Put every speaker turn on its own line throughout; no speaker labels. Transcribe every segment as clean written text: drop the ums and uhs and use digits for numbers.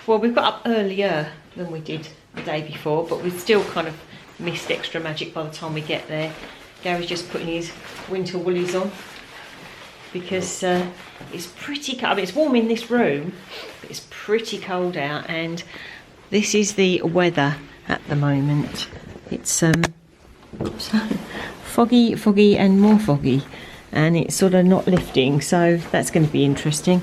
Well, we've got up earlier than we did the day before, but we've still kind of missed extra magic by the time we get there. Gary's just putting his winter woolies on because it's pretty cold. I mean, it's warm in this room, but it's pretty cold out, and this is the weather at the moment. It's foggy and more foggy, and it's sort of not lifting, so that's going to be interesting.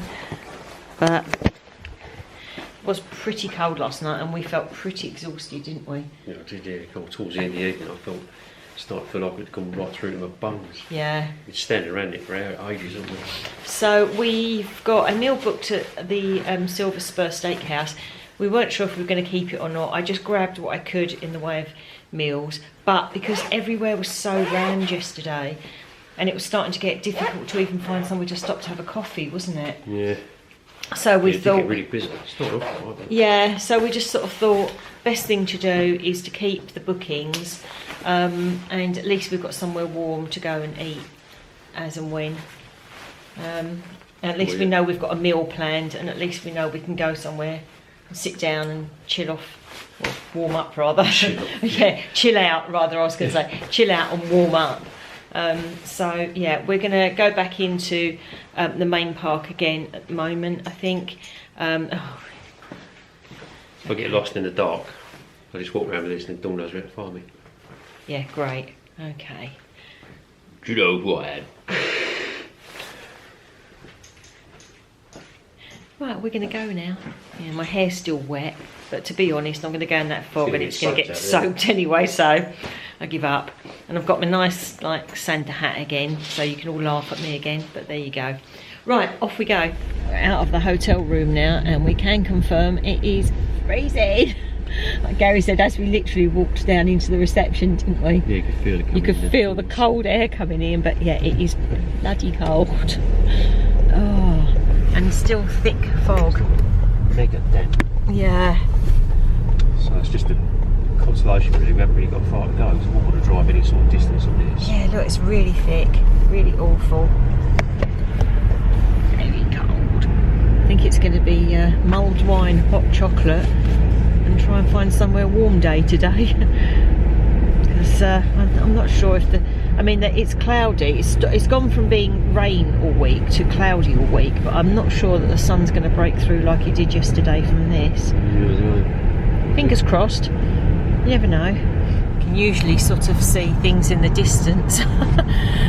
But it was pretty cold last night, and we felt pretty exhausted, didn't we?
Yeah, I did. Yeah, towards the end of the evening, I started to feel like it'd gone right through to my bones.
Yeah.
We'd standing around it for ages, haven't we?
So we've got a meal booked at the Silver Spur Steakhouse. We weren't sure if we were going to keep it or not. I just grabbed what I could in the way of meals, but because everywhere was so rammed yesterday, and it was starting to get difficult to even find somewhere to stop to have a coffee, wasn't it?
Yeah.
So we thought,
get really busy. It's not awful, either.
Yeah. So we just sort of thought best thing to do is to keep the bookings, and at least we've got somewhere warm to go and eat as and when. At least we know we've got a meal planned, and at least we know we can go somewhere and sit down and chill off, or warm up rather. Yeah, chill out rather. I was going to say chill out and warm up. So yeah, we're going to go back into the main park again at the moment, I think.
If I get lost in the dark, I just walk around with this and Dawn knows where to find me.
Yeah, great. Okay.
Do you know what?
Right, we're going to go now. Yeah, my hair's still wet, but to be honest, I'm going to go in that fog and it's going to get soaked anyway, so I give up. And I've got my nice, like, Santa hat again, so you can all laugh at me again, but there you go. Right, off we go. We're out of the hotel room now, and we can confirm it is freezing. Like Gary said, as we literally walked down into the reception, didn't we?
Yeah, you could feel it coming.
You could feel the cold air coming in, but yeah, it is bloody cold. Oh. And still thick fog.
Mega dense.
Yeah.
So it's just a consolation really, we haven't really got far to go, so we want to drive any sort of distance on this.
Yeah, look, it's really thick, really awful. Very cold. I think it's going to be mulled wine, hot chocolate, and try and find somewhere warm day today. Because I'm not sure if I mean, it's cloudy. It's gone from being rain all week to cloudy all week, but I'm not sure that the sun's going to break through like it did yesterday from this.
Yeah.
Fingers crossed. You never know. You can usually sort of see things in the distance,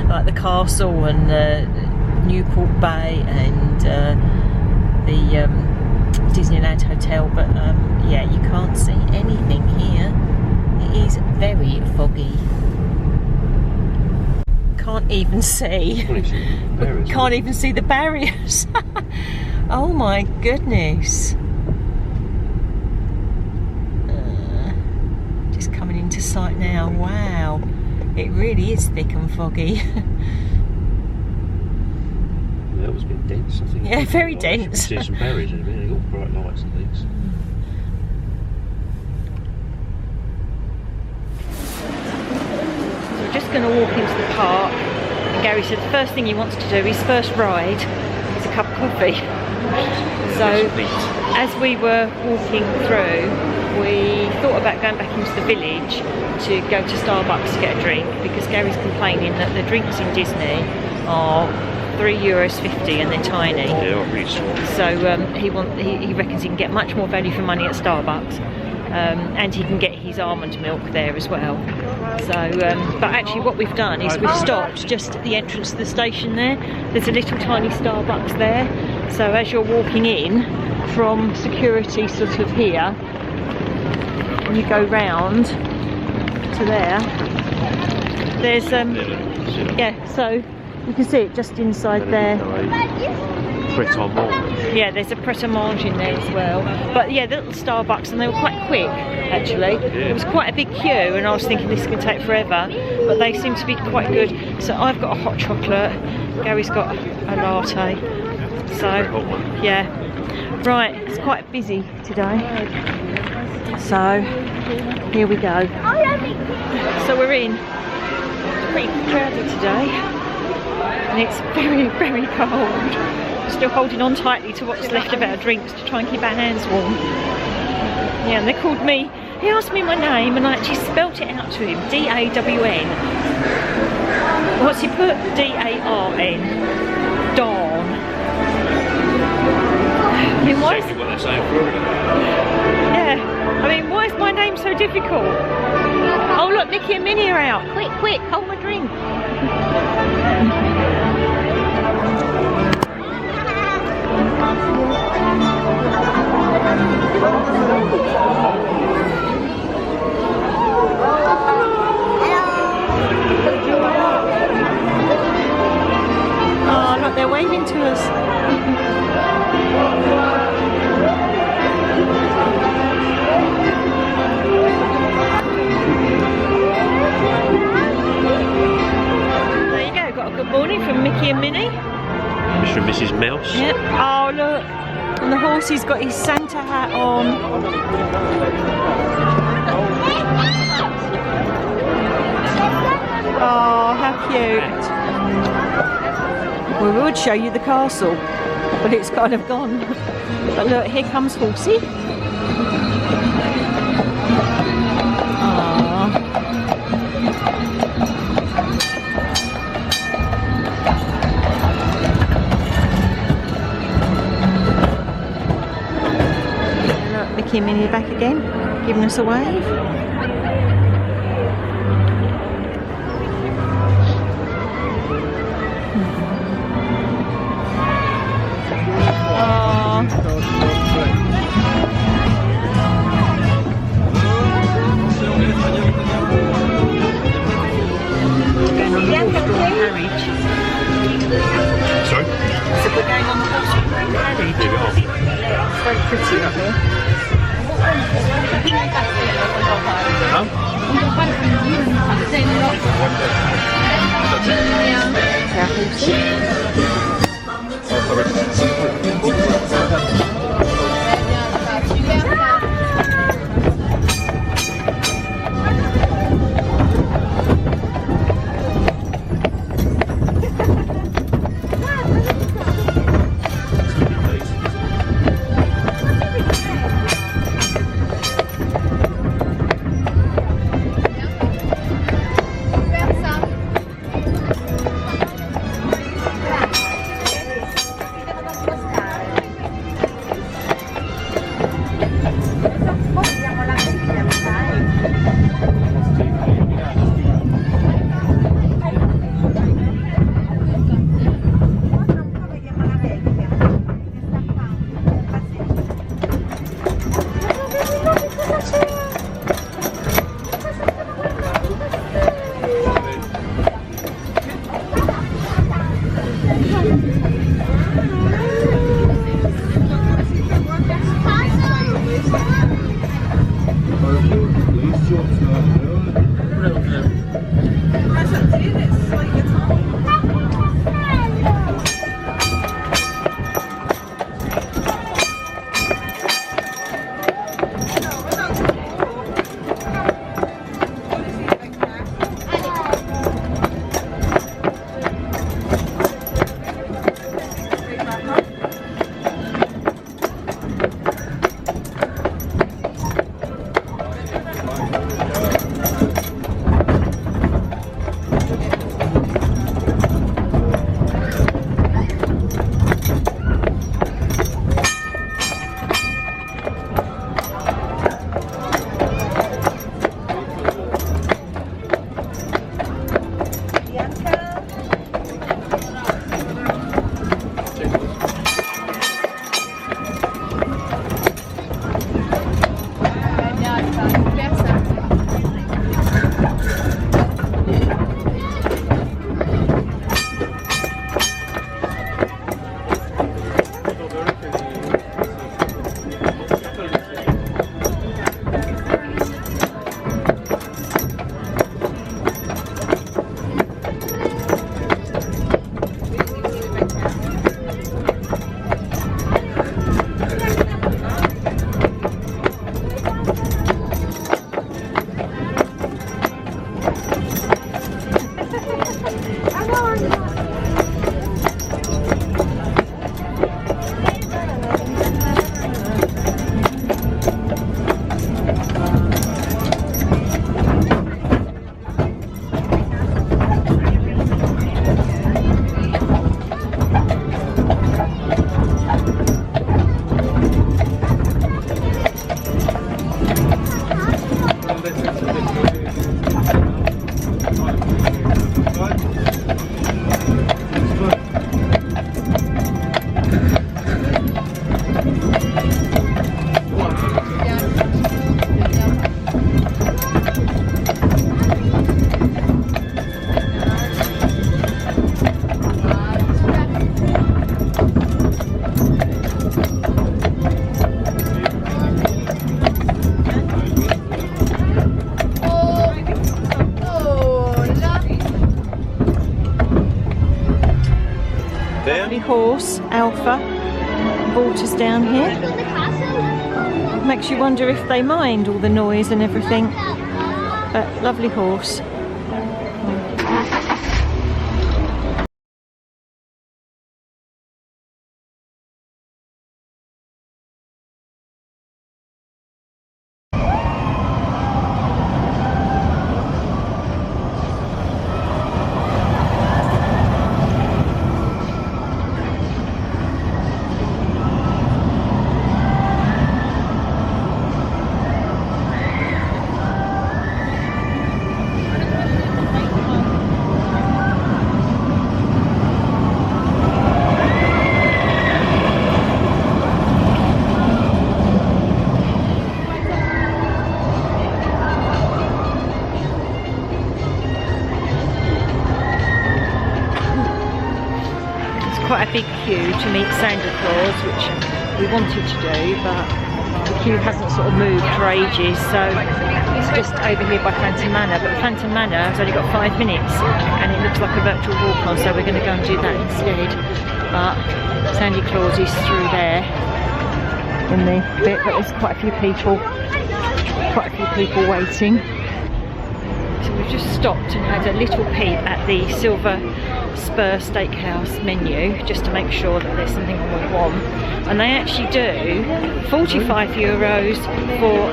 like the castle and Newport Bay and the Disneyland Hotel, but yeah, you can't see anything here. It is very foggy. Can't even see. Can't even see the barriers. Oh my goodness. Just coming into sight now. Wow. It really is thick and foggy.
That was a bit dense, I think.
Yeah, very dense.
You can see some barriers in a minute, all bright lights and things.
Just going to walk into the park, and Gary said the first thing he wants to do, his first ride, is a cup of coffee. So as we were walking through, we thought about going back into the village to go to Starbucks to get a drink, because Gary's complaining that the drinks in Disney are €3.50 and they're tiny.
Yeah, really small.
So he reckons he can get much more value for money at Starbucks. And he can get his almond milk there as well. So, but actually what we've done is we've stopped just at the entrance to the station there. There's a little tiny Starbucks there. So as you're walking in from security sort of here, and you go round to there, there's, yeah, so you can see it just inside there. Yeah, there's a Pret a Manger in there as well. But yeah, the little Starbucks, and they were quite quick actually. It was quite a big queue, and I was thinking this is going to take forever, but they seem to be quite good. So I've got a hot chocolate, Gary's got a latte. So yeah, right, it's quite busy today. So here we go. So we're in. It's pretty crowded today, and it's very, very cold. still holding on tightly to what's left of our drinks to try and keep our hands warm. Yeah, and they called me, he asked me my name and I actually spelt it out to him, D-A-W-N. What's he put? D-A-R-N. Dawn. I mean, why is...
Exactly what they're saying for it.
Yeah, I mean, why is my name so difficult? Oh look, Mickey and Minnie are out. Quick, quick, hold my drink. Oh look, they're waving to us. Good morning from Mickey and Minnie.
Mr. and Mrs. Mouse.
Yep. Oh look, and the horsey's got his Santa hat on. Oh, how cute. We would show you the castle, but it's kind of gone. But look, here comes Horsey. Mickey and Minnie back again, giving us a wave.
Sorry?
So we're going on the horse-drawn carriage.
Leave it off.
It's very pretty up here. horse, Alpha, brought us down here. Makes you wonder if they mind all the noise and everything. But lovely horse. Quite a big queue to meet Santa Claus, which we wanted to do, but the queue hasn't sort of moved for ages, so it's just over here by Phantom Manor. But Phantom Manor has only got 5 minutes and it looks like a virtual walk-on, so we're going to go and do that instead. But Santa Claus is through there in the bit, but there's quite a few people waiting. So we've just stopped and had a little peep at the Silver Spur Steakhouse menu just to make sure that there's something we want, and they actually do €45 for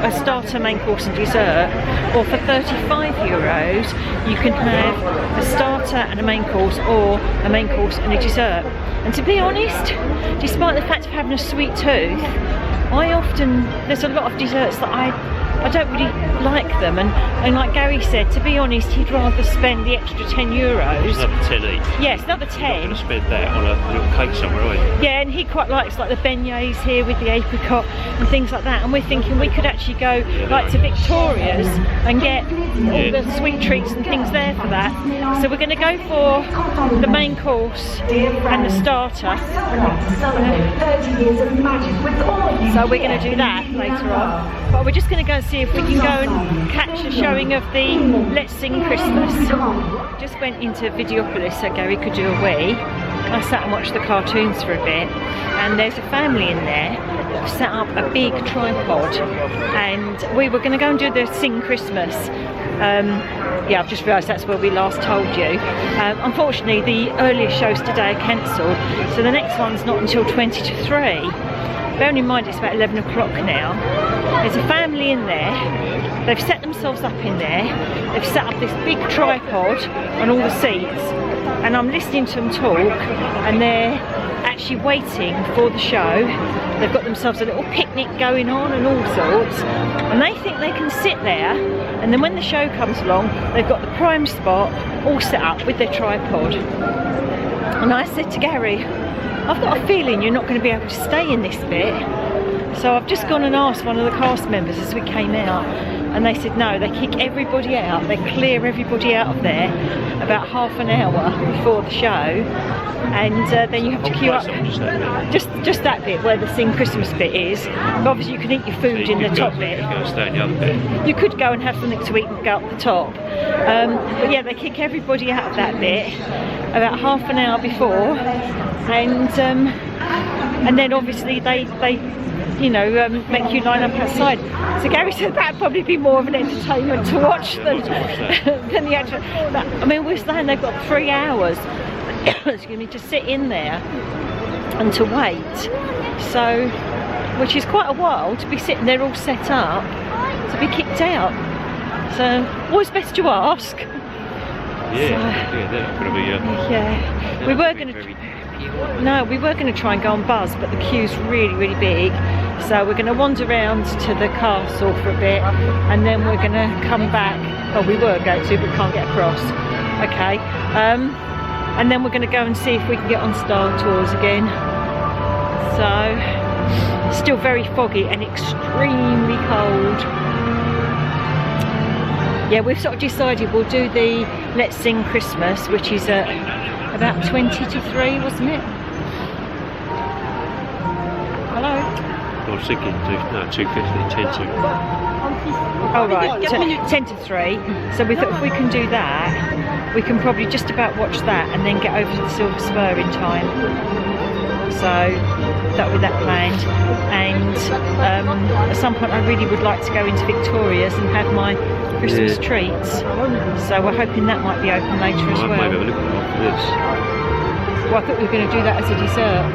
a starter, main course and dessert, or for €35 you can have a starter and a main course, or a main course and a dessert. And to be honest, despite the fact of having a sweet tooth, there's a lot of desserts that I don't really like them, and like Gary said, to be honest, he'd rather spend the extra €10.
Another 10 each.
Yes, another 10.
You're not going to spend that on a little cake somewhere, are you?
Yeah, and he quite likes like the beignets here with the apricot and things like that, and we're thinking we could actually go to Victoria's and get all the sweet treats and things there for that. So we're going to go for the main course and the starter. So we're going to do that later on. But we're just going to go and see if we can go and catch a showing of the Let's Sing Christmas. Just went into Videopolis so Gary could do a wee. I sat and watched the cartoons for a bit, and there's a family in there that have set up a big tripod, and we were going to go and do the Sing Christmas. Yeah, I've just realised that's where we last told you. Unfortunately, the earlier shows today are cancelled, so the next one's not until 20 to 3. Bearing in mind it's about 11 o'clock now. There's a family in there. They've set themselves up in there. They've set up this big tripod on all the seats, and I'm listening to them talk, and they're actually waiting for the show. They've got themselves a little picnic going on and all sorts, and they think they can sit there, and then when the show comes along, they've got the prime spot all set up with their tripod. And I said to Gary, I've got a feeling you're not going to be able to stay in this bit. So I've just gone and asked one of the cast members as we came out, and they said no, they kick everybody out, they clear everybody out of there about half an hour before the show, and then you have to queue up just that bit where the Sing Christmas bit is. But obviously you can eat your food in the top bit. You could go and have something to eat and go up the top. But yeah, they kick everybody out of that bit about half an hour before, and then obviously they make you line up outside. So Gary said that'd probably be more of an entertainment to watch than the actual. But, I mean, we're saying they've got 3 hours, excuse me, to sit in there and to wait. So, which is quite a while to be sitting there all set up to be kicked out. So, always best to ask.
Yeah, they're not going to be.
Yeah, we were going to. No, we were going to try and go on Buzz, but the queue's really, really big. So we're going to wander around to the castle for a bit, and then we're going to come back. Oh, we were going to, but can't get across. Okay. And then we're going to go and see if we can get on Star Tours again. So, still very foggy and extremely cold. Yeah, we've sort of decided we'll do the Let's Sing Christmas, which is about 20 to 3, wasn't it? Hello?
I was thinking, no, 2:50, 10 to.
Oh right, 10 to 3. So we thought if we can do that, we can probably just about watch that and then get over to the Silver Spur in time. So that with that planned, and at some point I really would like to go into Victoria's and have my Christmas treats. So we're hoping that might be open later as well.
Maybe have a look at this.
Well, I thought we were going to do that as a dessert.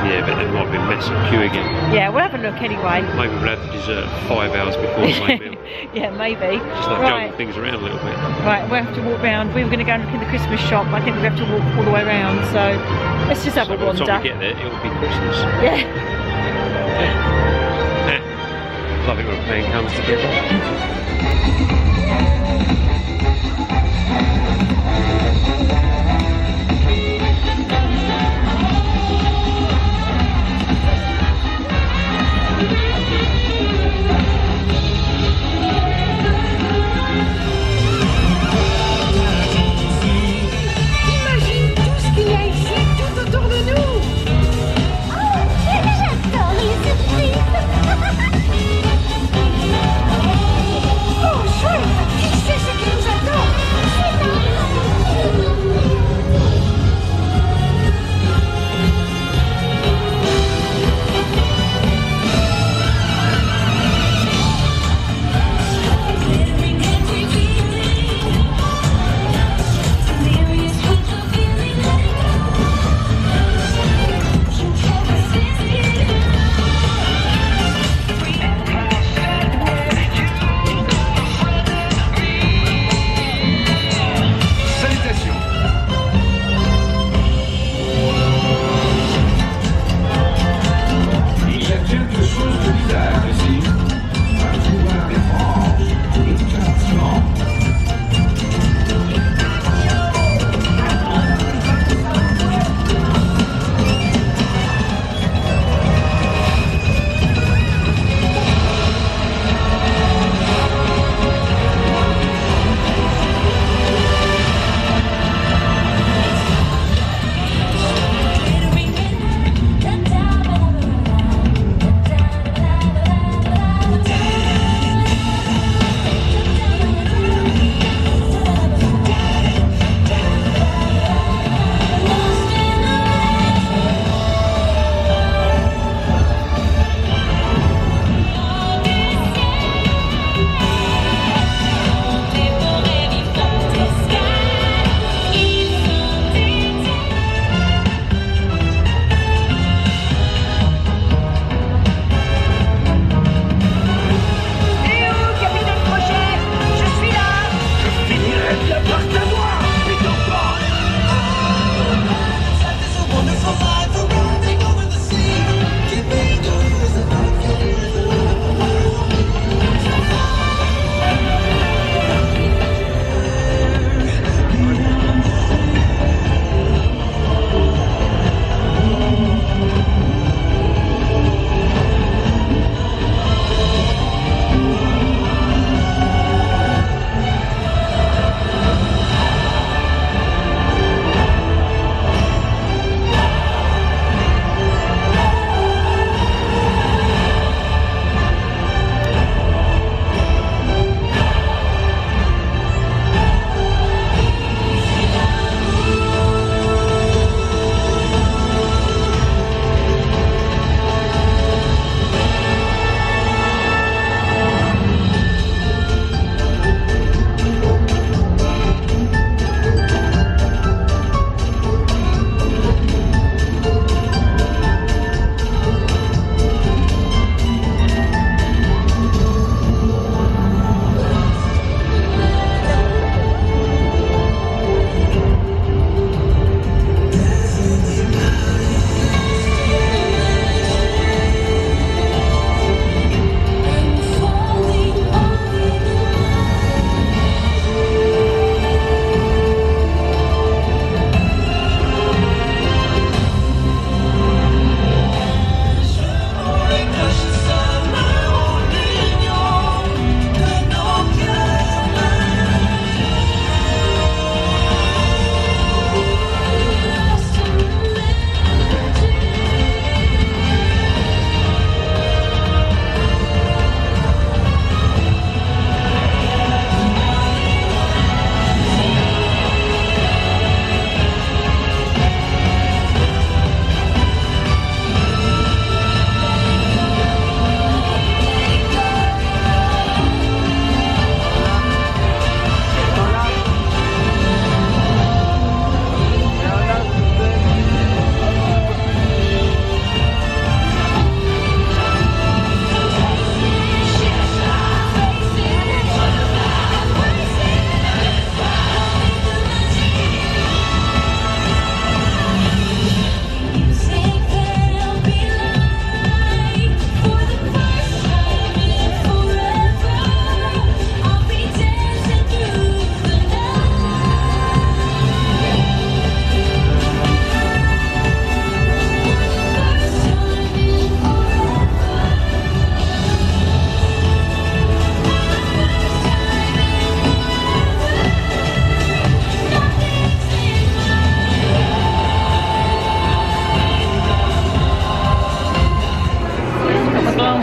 Yeah, but there might be a mess of queue again.
Yeah, we'll have a look anyway.
Maybe we'll have the dessert 5 hours before the main meal.
Yeah, maybe.
Just like juggle things around a little bit.
Right, we'll have to walk round. We were going to go and look in the Christmas shop, but I think we'll have to walk all the way around. So let's just have a wander.
By the time we get there, it'll be Christmas.
Yeah.
Love it when a plan comes together.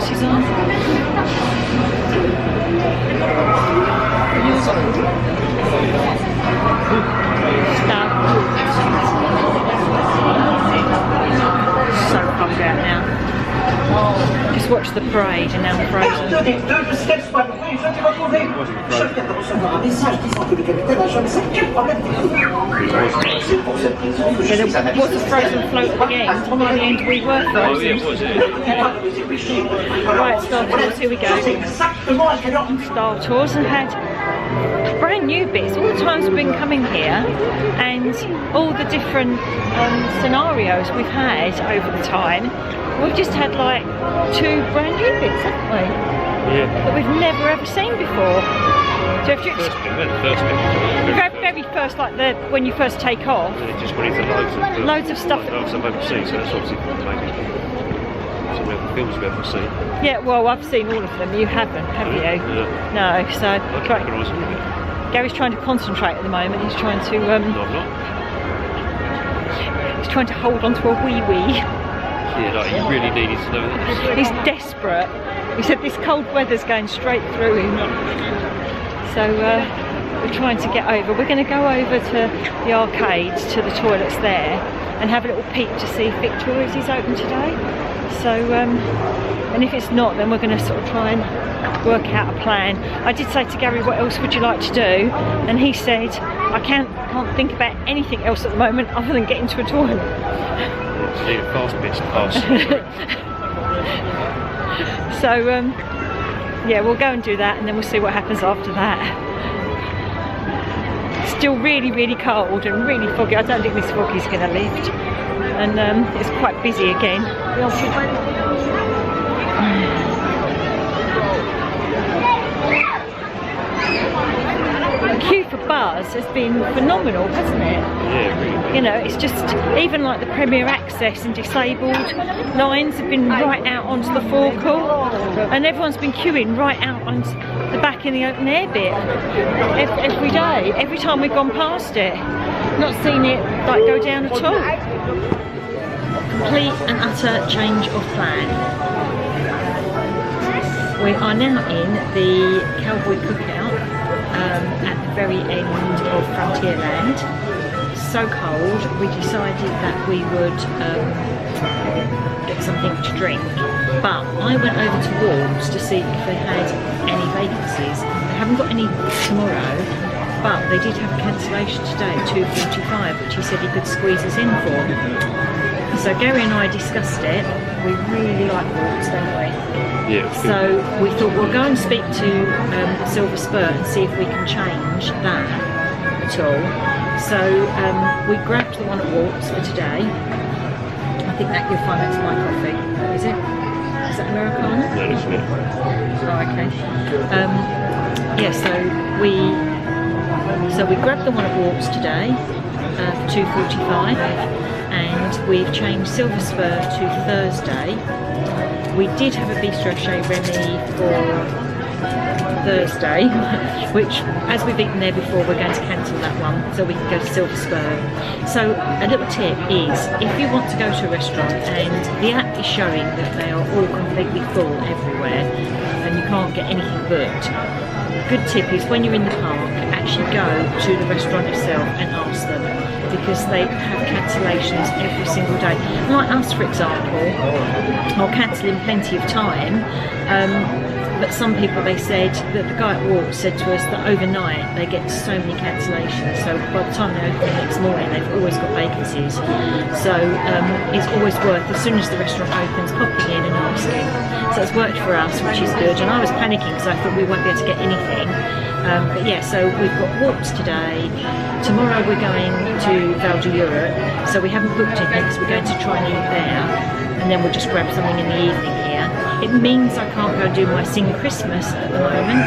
glasses on. So cold out now. Just watch the parade and now the frozen. What's the frozen float at the end? By the end we were frozen. Right, Star Tours, here we go. Star Tours and had brand new bits. All the times we've been coming here and all the different scenarios we've had over the time, we've just had like 2 brand new bits, haven't we?
Yeah.
That we've never ever seen before. So if you very first, like when you first take off,
just went into
loads of stuff.
Some people see, so that's obviously maybe some of the films we haven't seen.
Yeah, well, I've seen all of them. You haven't, have you?
Yeah.
No. So
Okay,
Gary's trying to concentrate at the moment. He's trying to.
No, I'm not.
He's trying to hold on to a wee.
Yeah, like you really needed to know that.
He's desperate. He said this cold weather's going straight through him. So we're trying to get over. We're going to go over to the arcades, to the toilets there, and have a little peek to see if Victoria's is open today. So, and if it's not, then we're going to sort of try and work out a plan. I did say to Gary, what else would you like to do? And he said, I can't think about anything else at the moment other than getting to a toilet.
Need a fast bit to pass.
So yeah, we'll go and do that and then we'll see what happens after that. Still really, really cold and really foggy. I don't think this foggy's going to lift. And it's quite busy again. The queue for bars has been phenomenal, hasn't it?
Yeah, really.
You know, it's just, even like the Premier Access and disabled lines have been right out onto the forecourt, and everyone's been queuing right out onto the back in the open air bit every day, every time we've gone past it. Not seen it like go down at all. Complete and utter change of plan. We are now in the Cowboy Cookout at the very end of Frontierland. So cold, we decided that we would get something to drink. But I went over to Walls to see if they had any vacancies. They haven't got any tomorrow, but they did have a cancellation today at 2:45, which he said he could squeeze us in for. So Gary and I discussed it. We really like Walks, don't we?
Yeah.
So we thought we'll go and speak to Silver Spur and see if we can change that at all. So we grabbed the one at Walks for today. I think that you'll find that's my coffee. Is it? Is that Americano?
No, it's not.
Oh, okay. Yeah, so we grabbed the one at Walks today for 2:45, and we've changed Silver Spur to Thursday. We did have a bistro chez Remy for Thursday, which, as we've eaten there before, we're going to cancel that one so we can go to Silver Spur. So a little tip is, if you want to go to a restaurant and the app is showing that they are all completely full everywhere and you can't get anything booked, a good tip is when you're in the park, actually go to the restaurant itself and ask them, because they have cancellations every single day. Like us, for example, are cancelling plenty of time. But some people, they said that the guy at Walk said to us that overnight they get so many cancellations, so by the time they open the next morning they've always got vacancies. So it's always worth, as soon as the restaurant opens, popping in and asking. So it's worked for us, which is good, and I was panicking because I thought we won't be able to get anything. But yeah, so we've got Walks today. Tomorrow we're going to Val d'Europe, so we haven't booked it yet because we're going to try and eat there, and then we'll just grab something in the evening here. It means I can't go and do my Sing Christmas at the moment,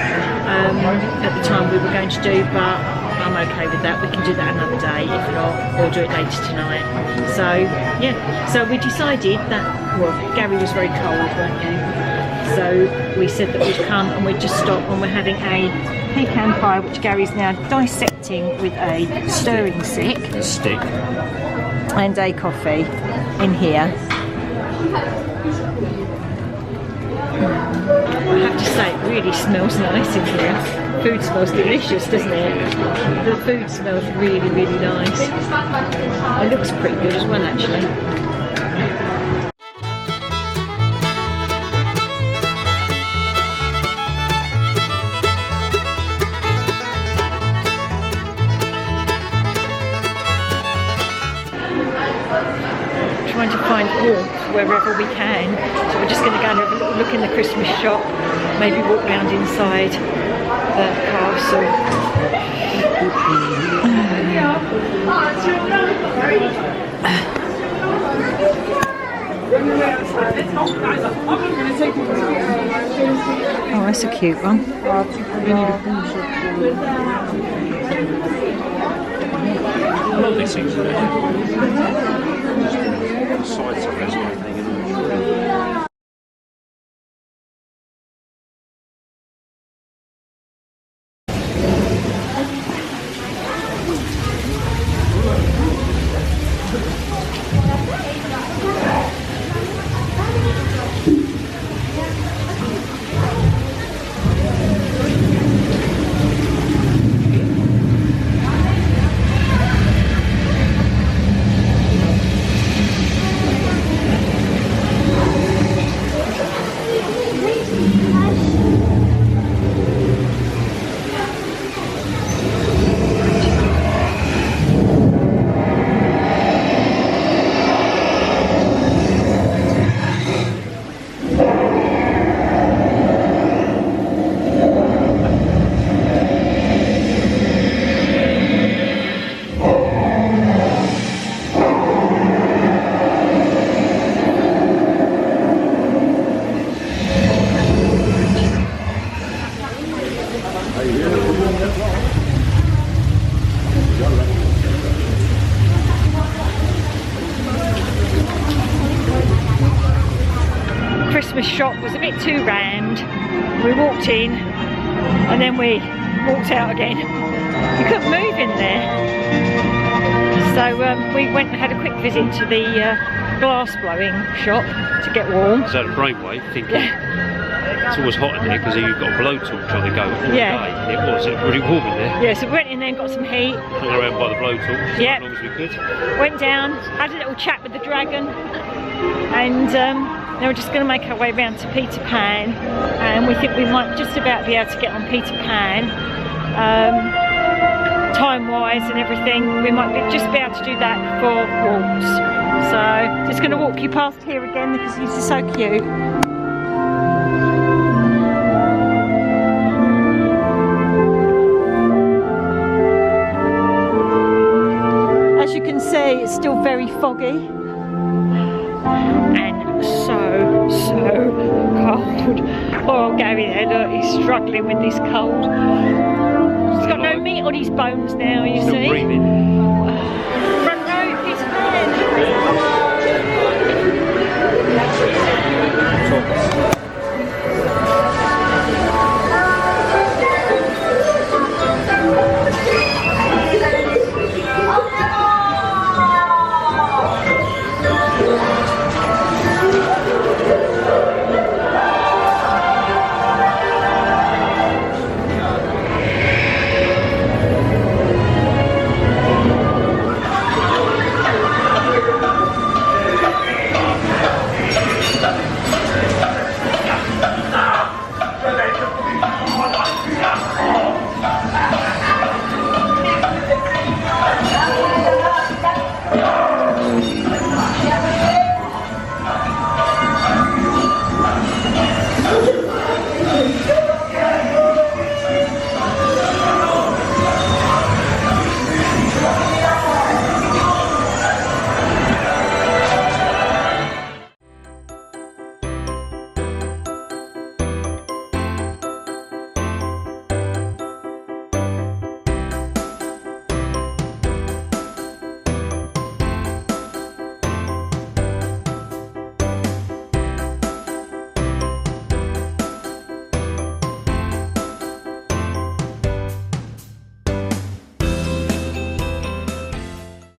at the time we were going to do, but I'm okay with that. We can do that another day. If not, we'll do it later tonight. So yeah, so we decided that, well, Gary was very cold, weren't you? So we said that we'd come and we'd just stop, and we're having a pecan pie, which Gary's now dissecting with a stirring stick, and a coffee in here. really smells nice in here. Food smells delicious, doesn't it? The food smells really, really nice. It looks pretty good as well, actually. Trying to find warmth wherever we can, so we're just going to go and have a little look in the Christmas shop, maybe walk round inside the castle. Oh, that's a cute one.
I love these things. Sides of this one thing.
Christmas shop was a bit too rammed. We walked in and then we walked out again. You couldn't move in there. So we went and had a quick visit to the glass blowing shop to get warm.
Is that a brainwave thinking? It's always hot in there because you've got a blowtorch on the go all day. It was really warm in there.
Yeah, so we went in there and got some heat.
Hung around by the blowtorch as long as we could.
Went down, had a little chat with the dragon, and now we're just going to make our way round to Peter Pan, and we think we might just about be able to get on Peter Pan. Time-wise and everything, we might just be able to do that before walks. So just going to walk you past here again because this is so cute. As you can see, it's still very foggy and so cold. Oh, Gary there, look, he's struggling with this cold. He's got no meat on his bones now, you see.
Breathing.